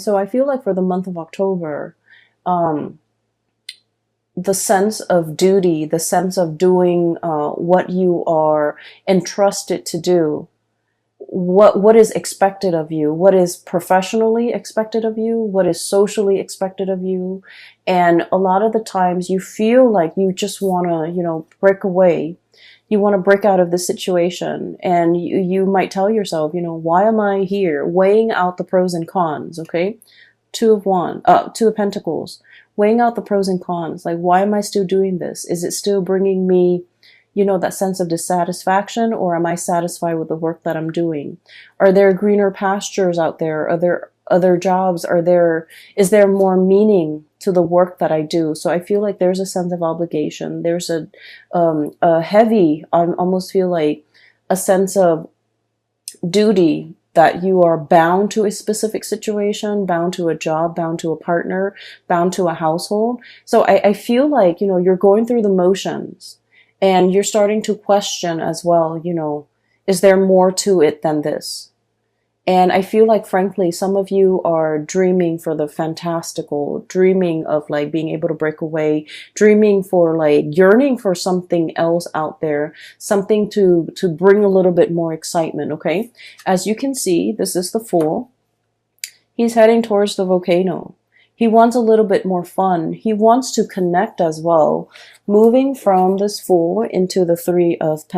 So I feel like for the month of October, um, the sense of duty, the sense of doing what you are entrusted to do, what is expected of you, what is professionally expected of you, what is socially expected of you. And a lot of the times you feel like you just want to, break away. You want to break out of the situation, and you might tell yourself, why am I here? Weighing out the pros and cons, okay? Two of Pentacles, weighing out the pros and cons. Like, why am I still doing this? Is it still bringing me, that sense of dissatisfaction, or am I satisfied with the work that I'm doing? Are there greener pastures out there? Are there other jobs? Is there more meaning to the work that I do? So I feel like there's a sense of obligation. There's a heavy, I almost feel like a sense of duty, that you are bound to a specific situation, bound to a job, bound to a partner, bound to a household. So I feel like, you're going through the motions, and you're starting to question as well, is there more to it than this? And I feel like, frankly, some of you are dreaming for the fantastical, dreaming of like being able to break away, dreaming for like yearning for something else out there, something to bring a little bit more excitement. Okay. As you can see, this is the Fool. He's heading towards the volcano. He wants a little bit more fun. He wants to connect as well. Moving from this Fool into the Three of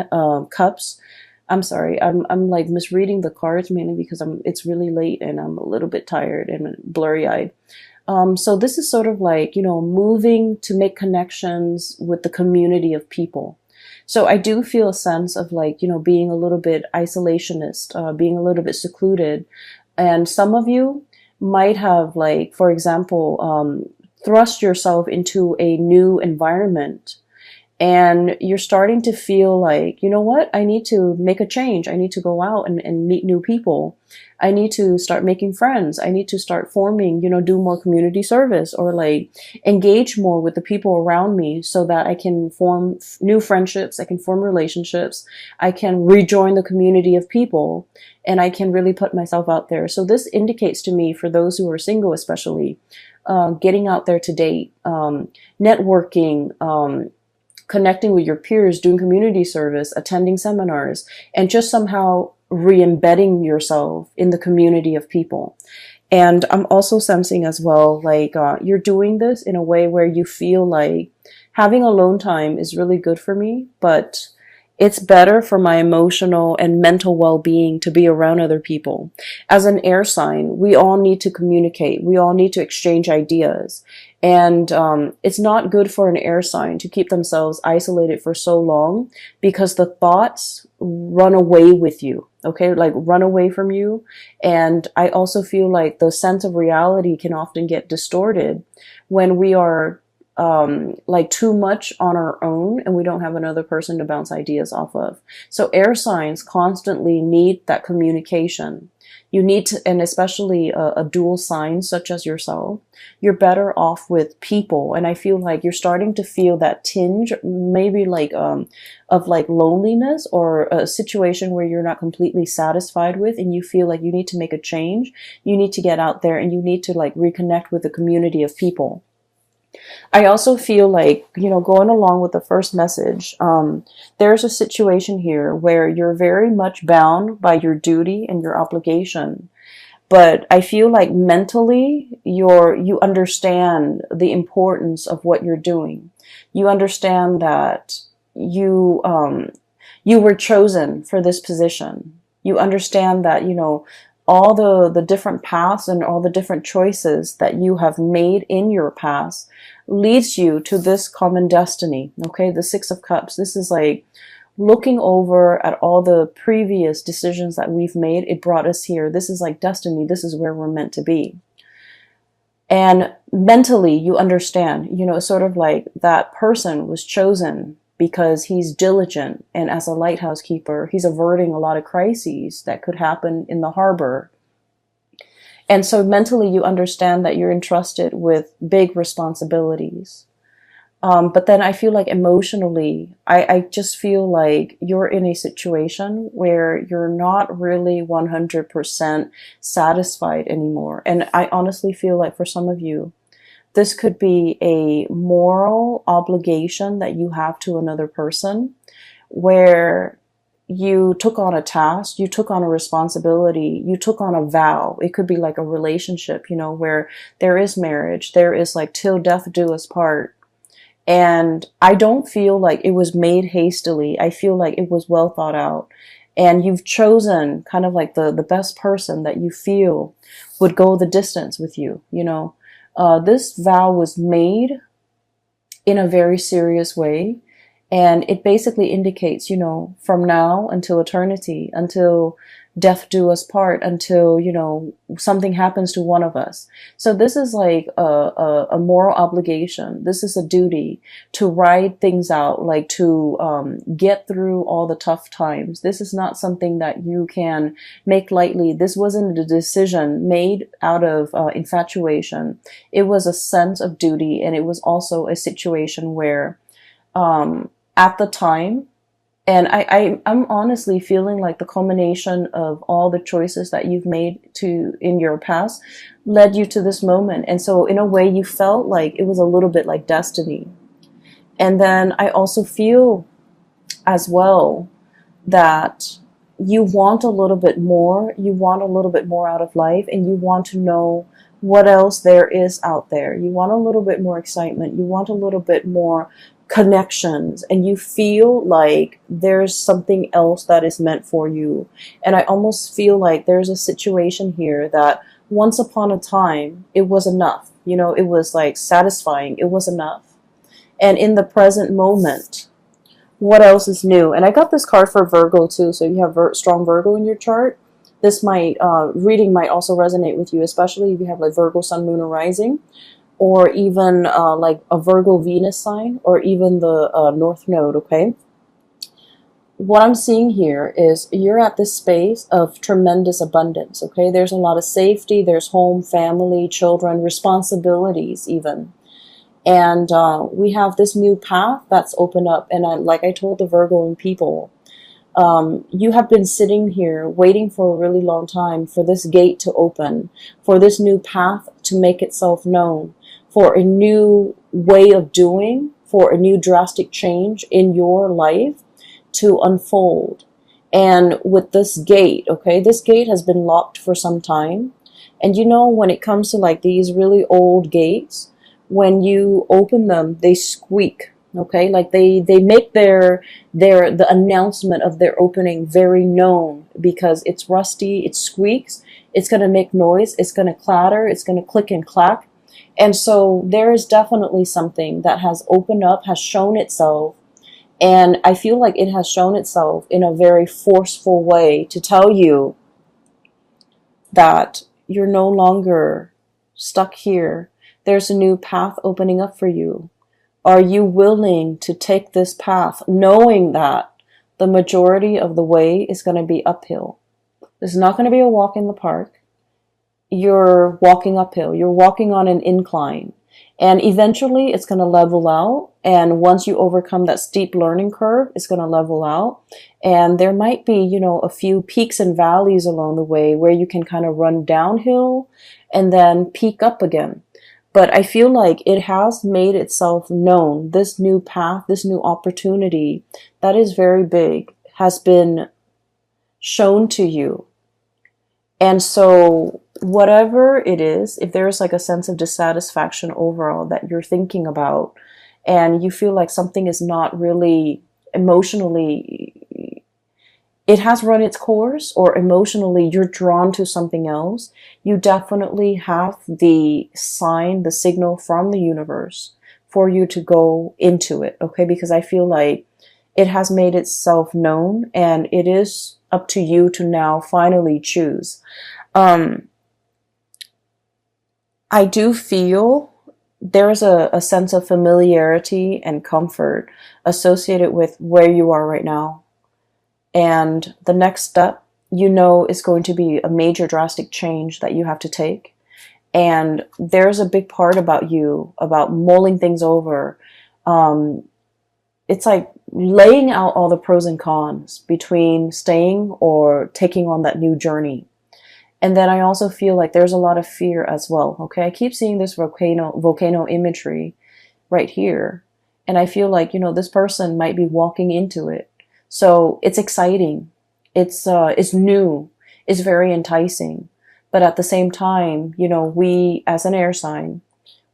Cups. I'm sorry, I'm like misreading the cards, mainly because it's really late and I'm a little bit tired and blurry-eyed. So this is sort of like, moving to make connections with the community of people. So I do feel a sense of like, being a little bit isolationist, being a little bit secluded. And some of you might have, like, for example, thrust yourself into a new environment. And you're starting to feel like, you know what? I need to make a change. I need to go out and meet new people. I need to start making friends. I need to start forming, do more community service, or like engage more with the people around me, so that I can form new friendships. I can form relationships. I can rejoin the community of people, and I can really put myself out there. So this indicates to me, for those who are single, especially, getting out there to date, networking, connecting with your peers, doing community service, attending seminars, and just somehow re-embedding yourself in the community of people. And I'm also sensing as well, like, you're doing this in a way where you feel like having alone time is really good for me, but it's better for my emotional and mental well-being to be around other people. As an air sign, we all need to communicate. We all need to exchange ideas. And it's not good for an air sign to keep themselves isolated for so long, because the thoughts run away with you, okay? Like, run away from you. And I also feel like the sense of reality can often get distorted when we are like too much on our own and we don't have another person to bounce ideas off of. So air signs constantly need that communication. You need to, and especially a dual sign such as yourself, you're better off with people. And I feel like you're starting to feel that tinge, maybe like, of like loneliness, or a situation where you're not completely satisfied with, and you feel like you need to make a change. You need to get out there and you need to like reconnect with a community of people. I also feel like, going along with the first message, there's a situation here where you're very much bound by your duty and your obligation. But I feel like mentally you understand the importance of what you're doing. You understand that you were chosen for this position. You understand that, all the different paths and all the different choices that you have made in your past leads you to this common destiny. Okay, the Six of Cups. This is like looking over at all the previous decisions that we've made. It brought us here. This is like destiny. This is where we're meant to be. And mentally, you understand, it's sort of like that person was chosen because he's diligent, and as a lighthouse keeper, he's averting a lot of crises that could happen in the harbor. And so mentally, you understand that you're entrusted with big responsibilities. But then I feel like emotionally, I just feel like you're in a situation where you're not really 100% satisfied anymore. And I honestly feel like for some of you, this could be a moral obligation that you have to another person, where you took on a task, you took on a responsibility, you took on a vow. It could be like a relationship, you know, where there is marriage, there is like till death do us part. And I don't feel like it was made hastily. I feel like it was well thought out. And you've chosen kind of like the best person that you feel would go the distance with you, you know. This vow was made in a very serious way. And it basically indicates, you know, from now until eternity, until death do us part, until, you know, something happens to one of us. So this is like a moral obligation. This is a duty to ride things out, like to get through all the tough times. This is not something that you can make lightly. This wasn't a decision made out of infatuation. It was a sense of duty, and it was also a situation where at the time, and I'm honestly feeling like the culmination of all the choices that you've made to in your past led you to this moment. And so in a way you felt like it was a little bit like destiny. And then I also feel as well that you want a little bit more. You want a little bit more out of life, and you want to know what else there is out there. You want a little bit more excitement. You want a little bit more connections, and you feel like there's something else that is meant for you. And I almost feel like there's a situation here that once upon a time it was enough. You know, it was like satisfying. It was enough. And in the present moment, what else is new? And I got this card for Virgo too. So you have strong Virgo in your chart. This might reading might also resonate with you, especially if you have like Virgo Sun, Moon, or Rising, or even like a Virgo Venus sign, or even the North Node, okay? What I'm seeing here is you're at this space of tremendous abundance, okay? There's a lot of safety, there's home, family, children, responsibilities even. And we have this new path that's opened up. And like I told the Virgo people, you have been sitting here waiting for a really long time for this gate to open, for this new path to make itself known, for a new way of doing, for a new drastic change in your life to unfold. And with this gate, okay, this gate has been locked for some time. And you know, when it comes to like these really old gates, when you open them, they squeak. Okay, like they make the announcement of their opening very known, because it's rusty, it squeaks, it's gonna make noise, it's gonna clatter, it's gonna click and clack. And so there is definitely something that has opened up, has shown itself, and I feel like it has shown itself in a very forceful way to tell you that you're no longer stuck here. There's a new path opening up for you. Are you willing to take this path, knowing that the majority of the way is going to be uphill? This is not going to be a walk in the park. You're walking uphill. You're walking on an incline. And eventually it's going to level out. And once you overcome that steep learning curve, it's going to level out. And there might be, you know, a few peaks and valleys along the way where you can kind of run downhill and then peak up again. But I feel like it has made itself known. This new path, this new opportunity that is very big has been shown to you. And so whatever it is, if there's like a sense of dissatisfaction overall that you're thinking about, and you feel like something is not really emotionally, it has run its course, or emotionally you're drawn to something else, you definitely have the sign, the signal from the universe for you to go into it, okay? Because I feel like it has made itself known, and it is up to you to now finally choose. I do feel there's a sense of familiarity and comfort associated with where you are right now. And the next step, you know, is going to be a major drastic change that you have to take. And there's a big part about you, about mulling things over, Um, it's like laying out all the pros and cons between staying or taking on that new journey. And then I also feel like there's a lot of fear as well. Okay. I keep seeing this volcano imagery right here. And I feel like, this person might be walking into it. So it's exciting. It's new. It's very enticing. But at the same time, we as an air sign,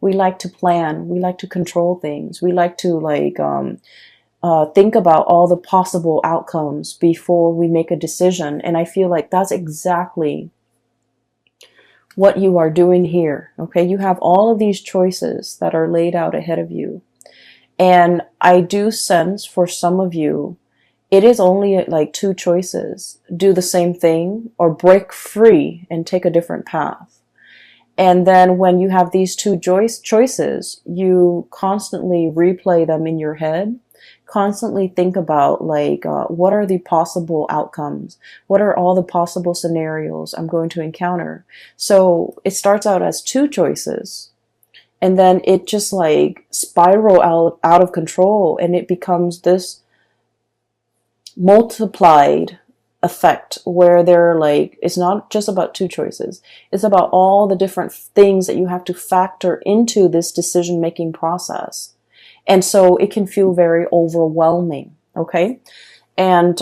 we like to plan. We like to control things. We like to think about all the possible outcomes before we make a decision. And I feel like that's exactly what you are doing here. Okay. You have all of these choices that are laid out ahead of you. And I do sense for some of you, it is only like two choices: do the same thing or break free and take a different path. And then when you have these two choices, you constantly replay them in your head, constantly think about what are the possible outcomes? What are all the possible scenarios I'm going to encounter? So it starts out as two choices. And then it just spiral out of control, and it becomes this multiplied effect where it's not just about two choices. It's about all the different things that you have to factor into this decision-making process. And so it can feel very overwhelming. Okay. And,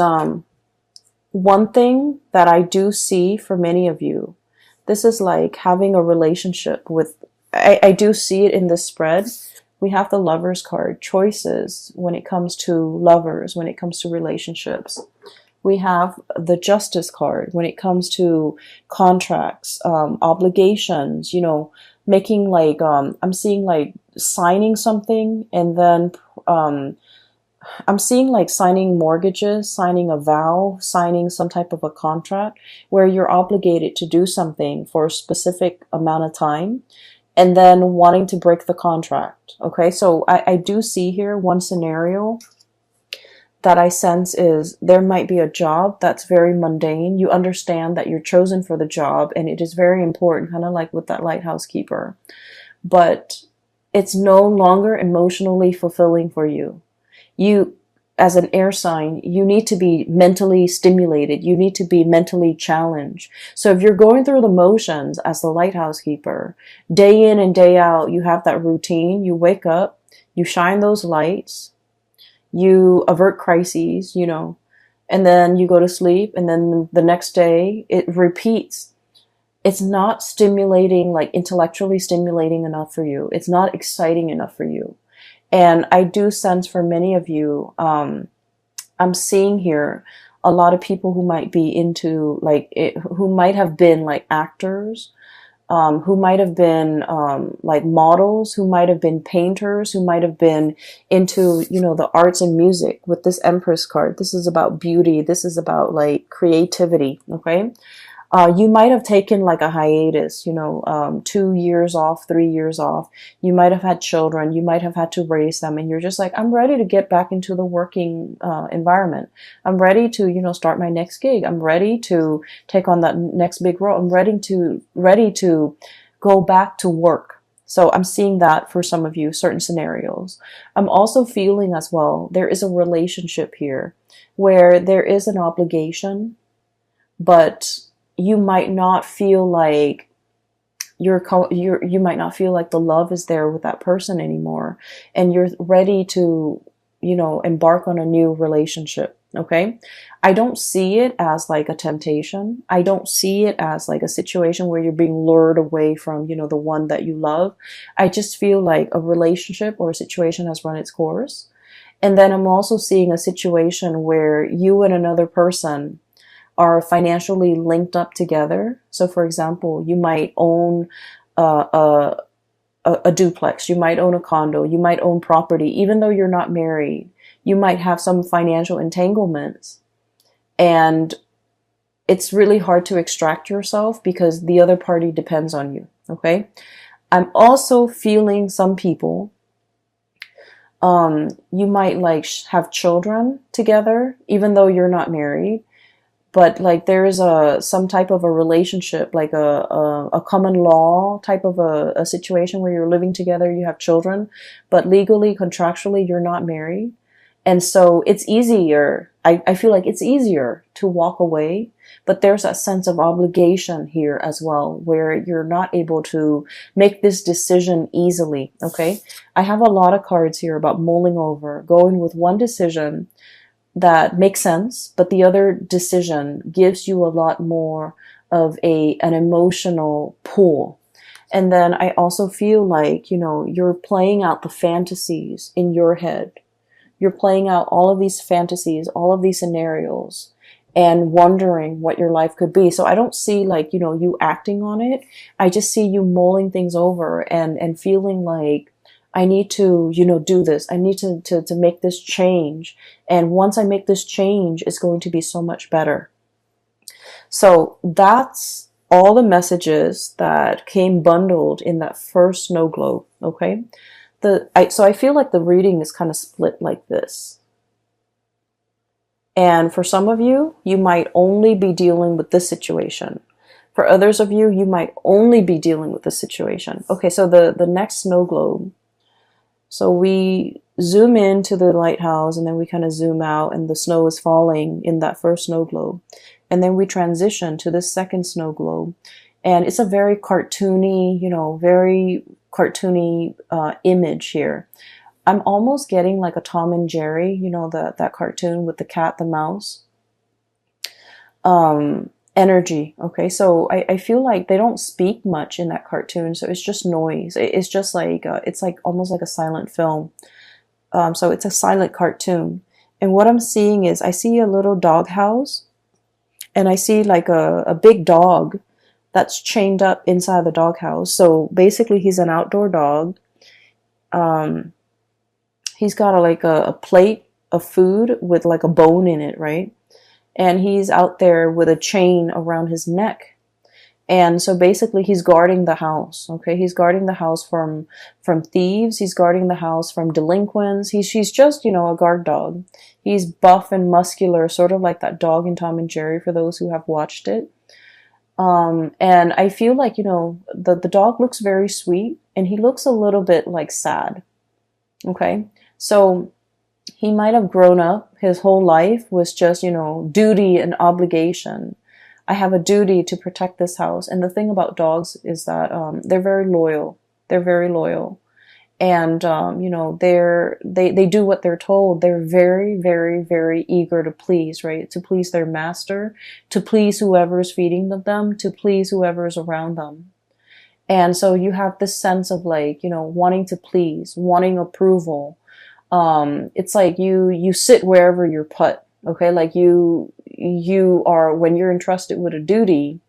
one thing that I do see for many of you, this is like having a relationship with, I do see it in this spread. We have the Lovers card, choices when it comes to lovers, when it comes to relationships. We have the Justice card when it comes to contracts, obligations, making I'm seeing signing something, and then I'm seeing signing mortgages, signing a vow, signing some type of a contract where you're obligated to do something for a specific amount of time, and then wanting to break the contract. Okay, so I do see here one scenario that I sense is there might be a job that's very mundane. You understand that you're chosen for the job and it is very important, kind of like with that lighthouse keeper. But it's no longer emotionally fulfilling for you. You, as an air sign, you need to be mentally stimulated. You need to be mentally challenged. So if you're going through the motions as the lighthouse keeper, day in and day out, you have that routine. You wake up, you shine those lights, you avert crises, and then you go to sleep, and then the next day it repeats. It's not stimulating, intellectually stimulating enough for you. It's not exciting enough for you. And I do sense for many of you, I'm seeing here a lot of people who might be into who might have been actors, who might have been models, who might have been painters, who might have been into the arts and music. With this Empress card, this is about beauty. This is about creativity. Okay. You might have taken a hiatus, 2 years off, 3 years off. You might have had children. You might have had to raise them. And you're just I'm ready to get back into the working environment. I'm ready to, start my next gig. I'm ready to take on that next big role. I'm ready to go back to work. So I'm seeing that for some of you, certain scenarios. I'm also feeling as well, there is a relationship here where there is an obligation, but you might not feel like you might not feel like the love is there with that person anymore, and you're ready to, embark on a new relationship. Okay. I don't see it as a temptation. I don't see it as a situation where you're being lured away from, the one that you love. I just feel like a relationship or a situation has run its course. And then I'm also seeing a situation where you and another person are financially linked up together. So for example, you might own a duplex, you might own a condo, you might own property, even though you're not married. You might have some financial entanglements, and it's really hard to extract yourself because the other party depends on you. Okay. I'm also feeling some people, you might have children together, even though you're not married. but like there is some type of a relationship, like a common law type of a situation where you're living together, you have children, but legally, contractually, you're not married. And so it's easier. I feel like it's easier to walk away, but there's a sense of obligation here as well, where you're not able to make this decision easily. Okay. I have a lot of cards here about mulling over, going with one decision that makes sense, but the other decision gives you a lot more of an emotional pull. And then I also feel like, you're playing out the fantasies in your head. You're playing out all of these fantasies, all of these scenarios, and wondering what your life could be. So I don't see like, you acting on it. I just see you mulling things over and feeling like, I need to, do this. I need to make this change. And once I make this change, it's going to be so much better. So that's all the messages that came bundled in that first snow globe. Okay. So I feel like the reading is kind of split like this. And for some of you, you might only be dealing with this situation. For others of you, you might only be dealing with this situation. Okay, so the next snow globe. So we zoom into the lighthouse and then we kind of zoom out and the snow is falling in that first snow globe. And then we transition to this second snow globe. And it's a very cartoony, very cartoony image here. I'm almost getting like a Tom and Jerry, that cartoon with the cat, the mouse. Energy. Okay, so I feel like they don't speak much in that cartoon, so it's just noise. It's just like it's like almost like a silent film. So it's a silent cartoon, and what I'm seeing is I see a little dog house, and I see like a big dog that's chained up inside the dog house. So basically, he's an outdoor dog. He's got a plate of food with like a bone in it, right? And he's out there with a chain around his neck. And so basically he's guarding the house. Okay. He's guarding the house from thieves. He's guarding the house from delinquents. He's just, a guard dog. He's buff and muscular, sort of like that dog in Tom and Jerry for those who have watched it. And I feel like, the dog looks very sweet and he looks a little bit like sad. Okay. So he might have grown up, his whole life was just, duty and obligation. I have a duty to protect this house. And the thing about dogs is that they're very loyal. They're very loyal. And, they do what they're told. They're very, very, very eager to please, right? To please their master, to please whoever's feeding them, to please whoever's around them. And so you have this sense of like, wanting to please, wanting approval. It's like you sit wherever you're put. Okay. Like you are, when you're entrusted with a duty,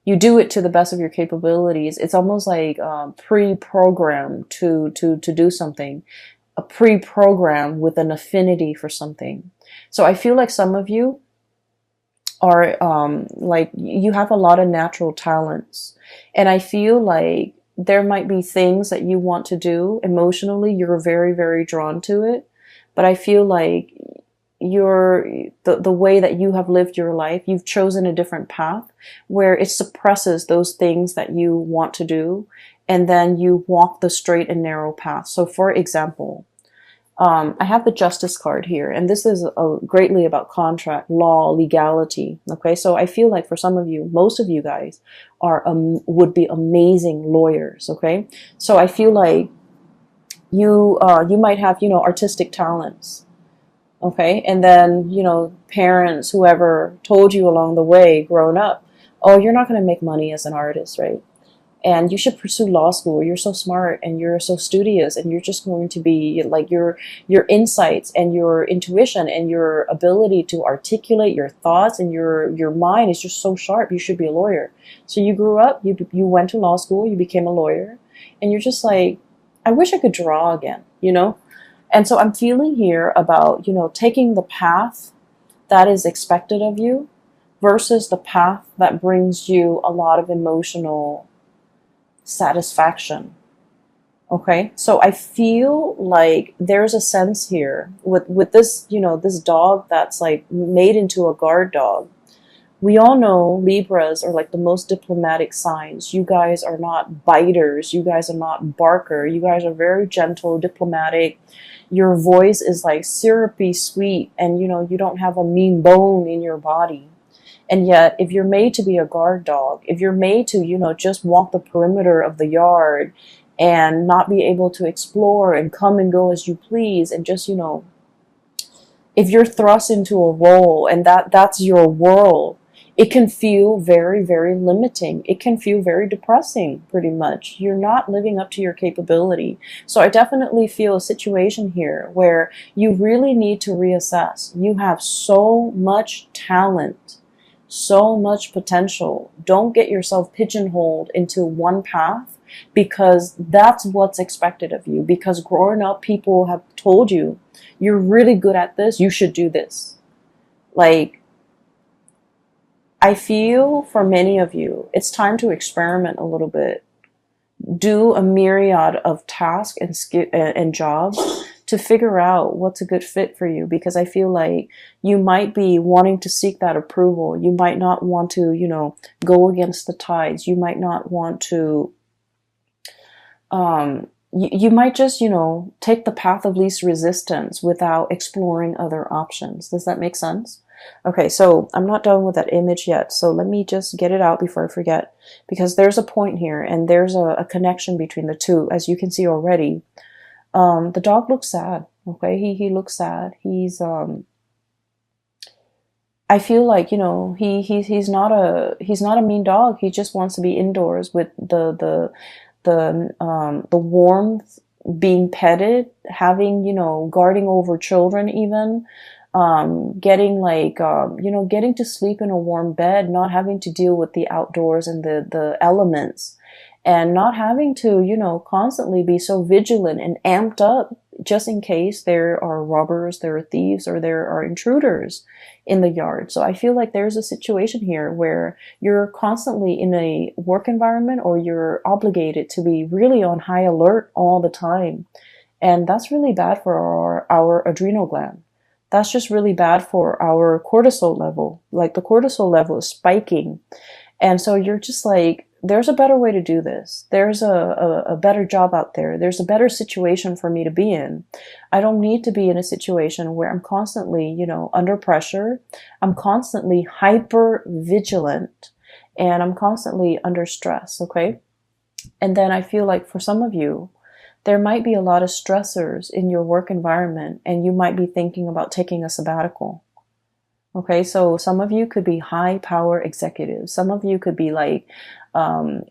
you do it to the best of your capabilities. It's almost like, pre-programmed to do something, a pre-program with an affinity for something. So I feel like some of you are, like you have a lot of natural talents, and I feel like there might be things that you want to do emotionally. You're very, very drawn to it. But I feel like the way that you have lived your life, you've chosen a different path where it suppresses those things that you want to do. And then you walk the straight and narrow path. So for example, I have the Justice card here, and this is greatly about contract, law, legality. Okay, so I feel like for some of you, most of you guys would be amazing lawyers. Okay, so I feel like you might have artistic talents. Okay, and then parents, whoever told you along the way, growing up, oh, you're not going to make money as an artist, right? And you should pursue law school. You're so smart and you're so studious, and you're just going to be like your insights and your intuition and your ability to articulate your thoughts and your mind is just so sharp. You should be a lawyer. So you grew up, you went to law school, you became a lawyer, and you're just like, I wish I could draw again, And so I'm feeling here about, taking the path that is expected of you versus the path that brings you a lot of emotional satisfaction. Okay, so I feel like there's a sense here with this, this dog that's like made into a guard dog. We all know Libras are like the most diplomatic signs. You guys are not biters. You guys are not barker. You guys are very gentle, diplomatic. Your voice is like syrupy sweet, and you don't have a mean bone in your body. And yet, if you're made to be a guard dog, if you're made to, just walk the perimeter of the yard and not be able to explore and come and go as you please, and just, if you're thrust into a role and that's your world, it can feel very, very limiting. It can feel very depressing, pretty much. You're not living up to your capability. So I definitely feel a situation here where you really need to reassess. You have so much talent, so much potential. Don't get yourself pigeonholed into one path, because that's what's expected of you. Because growing up, people have told you, you're really good at this, you should do this. Like, I feel for many of you, it's time to experiment a little bit. Do a myriad of tasks and jobs to figure out what's a good fit for you, because I feel like you might be wanting to seek that approval. You might not want to, go against the tides. You might not want to, you might just, take the path of least resistance without exploring other options. Does that make sense? Okay, so I'm not done with that image yet. So let me just get it out before I forget, because there's a point here and there's a connection between the two, as you can see already. The dog looks sad. Okay, he looks sad. He's I feel like he's not a mean dog. He just wants to be indoors with the warmth, being petted, having guarding over children, even getting getting to sleep in a warm bed, not having to deal with the outdoors and the elements, and not having to, constantly be so vigilant and amped up just in case there are robbers, there are thieves, or there are intruders in the yard. So I feel like there's a situation here where you're constantly in a work environment, or you're obligated to be really on high alert all the time. And that's really bad for our adrenal gland. That's just really bad for our cortisol level. Like, the cortisol level is spiking. And so you're just like, there's a better way to do this. There's a better job out there. There's a better situation for me to be in. I don't need to be in a situation where I'm constantly, under pressure. I'm constantly hyper vigilant, and I'm constantly under stress. Okay. And then I feel like for some of you, there might be a lot of stressors in your work environment, and you might be thinking about taking a sabbatical. Okay, so some of you could be high power executives. Some of you could be like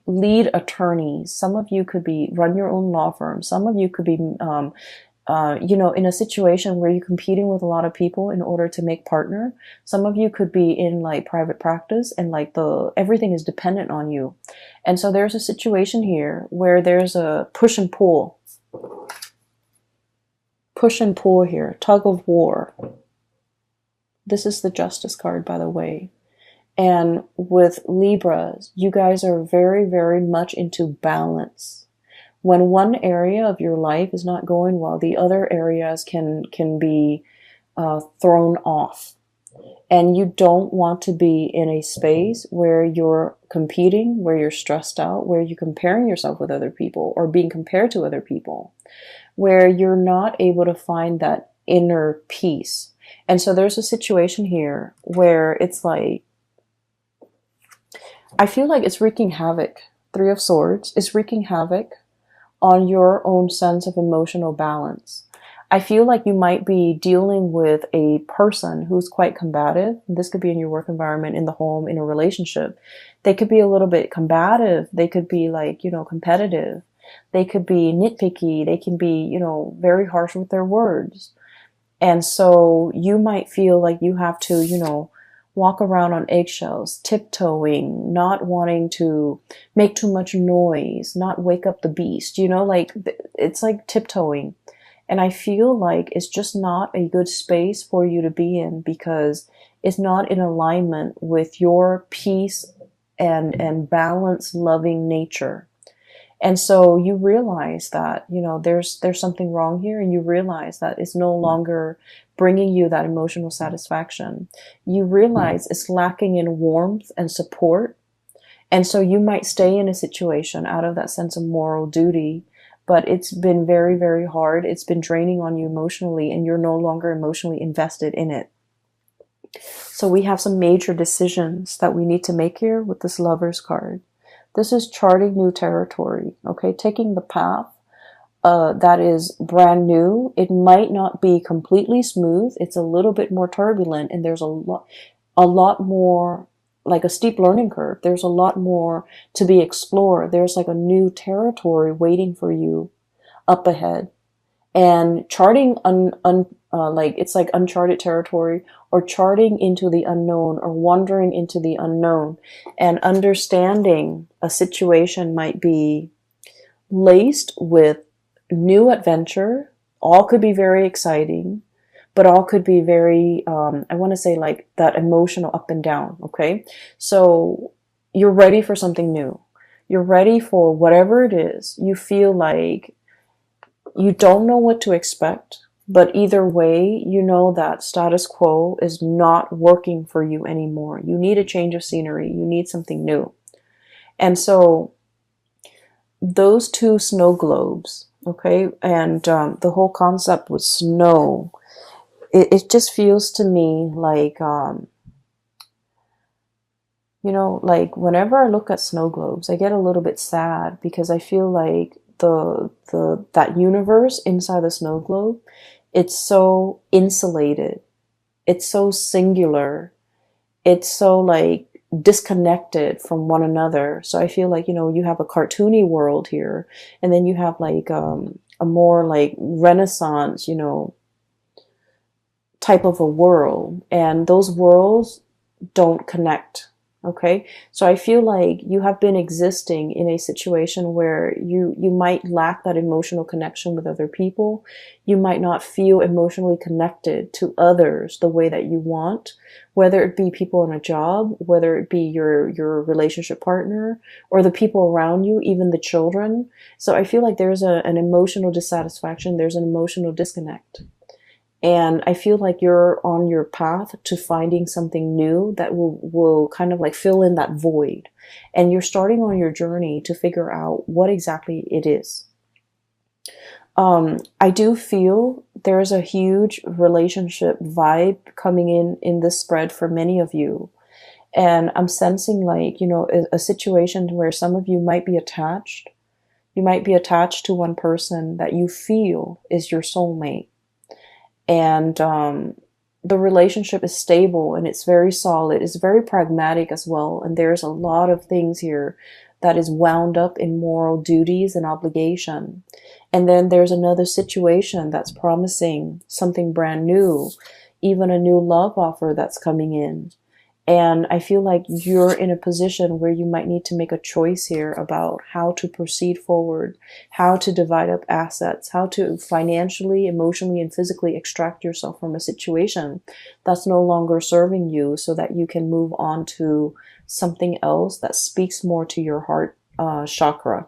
lead attorneys. Some of you could be run your own law firm. Some of you could be, in a situation where you're competing with a lot of people in order to make partner. Some of you could be in like private practice, and like everything is dependent on you. And so there's a situation here where there's a push and pull. Push and pull here, tug of war. This is the Justice card, by the way. And with Libras, you guys are very, very much into balance. When one area of your life is not going well, the other areas can be thrown off. And you don't want to be in a space where you're competing, where you're stressed out, where you're comparing yourself with other people, or being compared to other people, where you're not able to find that inner peace. And so there's a situation here where it's like, I feel like it's wreaking havoc. Three of Swords is wreaking havoc on your own sense of emotional balance. I feel like you might be dealing with a person who's quite combative. This could be in your work environment, in the home, in a relationship. They could be a little bit combative. They could be like, competitive. They could be nitpicky. They can be, very harsh with their words. And so you might feel like you have to, walk around on eggshells, tiptoeing, not wanting to make too much noise, not wake up the beast, it's like tiptoeing. And I feel like it's just not a good space for you to be in, because it's not in alignment with your peace and balanced, loving nature. And so you realize that, there's something wrong here, and you realize that it's no longer bringing you that emotional satisfaction, you realize it's lacking in warmth and support. And so you might stay in a situation out of that sense of moral duty, but it's been very, very hard. It's been draining on you emotionally, and you're no longer emotionally invested in it. So we have some major decisions that we need to make here with this Lovers card. This is charting new territory, okay? Taking the path that is brand new. It might not be completely smooth. It's a little bit more turbulent, and there's a lot more, like a steep learning curve. There's a lot more to be explored. There's like a new territory waiting for you up ahead. And charting like it's like uncharted territory, or charting into the unknown, or wandering into the unknown, and understanding a situation might be laced with new adventure. All could be very exciting, but all could be very, I want to say like that emotional up and down. Okay. So you're ready for something new. You're ready for whatever it is. You feel like you don't know what to expect, but either way, you know that status quo is not working for you anymore. You need a change of scenery. You need something new. And so those two snow globes, okay, and the whole concept with snow, it just feels to me like, like whenever I look at snow globes, I get a little bit sad, because I feel like that universe inside the snow globe, it's so insulated, it's so singular, it's so like disconnected from one another. So I feel like, you have a cartoony world here, and then you have like a more like Renaissance, type of a world, and those worlds don't connect. Okay, so I feel like you have been existing in a situation where you might lack that emotional connection with other people. You might not feel emotionally connected to others the way that you want, whether it be people in a job, whether it be your relationship partner, or the people around you, even the children. So I feel like there's an emotional dissatisfaction, there's an emotional disconnect. And I feel like you're on your path to finding something new that will kind of like fill in that void. And you're starting on your journey to figure out what exactly it is. I do feel there's a huge relationship vibe coming in this spread for many of you. And I'm sensing like, a situation where some of you might be attached. You might be attached to one person that you feel is your soulmate. And the relationship is stable, and it's very solid. It's very pragmatic as well. And there's a lot of things here that is wound up in moral duties and obligation. And then there's another situation that's promising something brand new, even a new love offer that's coming in. And I feel like you're in a position where you might need to make a choice here about how to proceed forward, how to divide up assets, how to financially, emotionally, and physically extract yourself from a situation that's no longer serving you, so that you can move on to something else that speaks more to your heart chakra.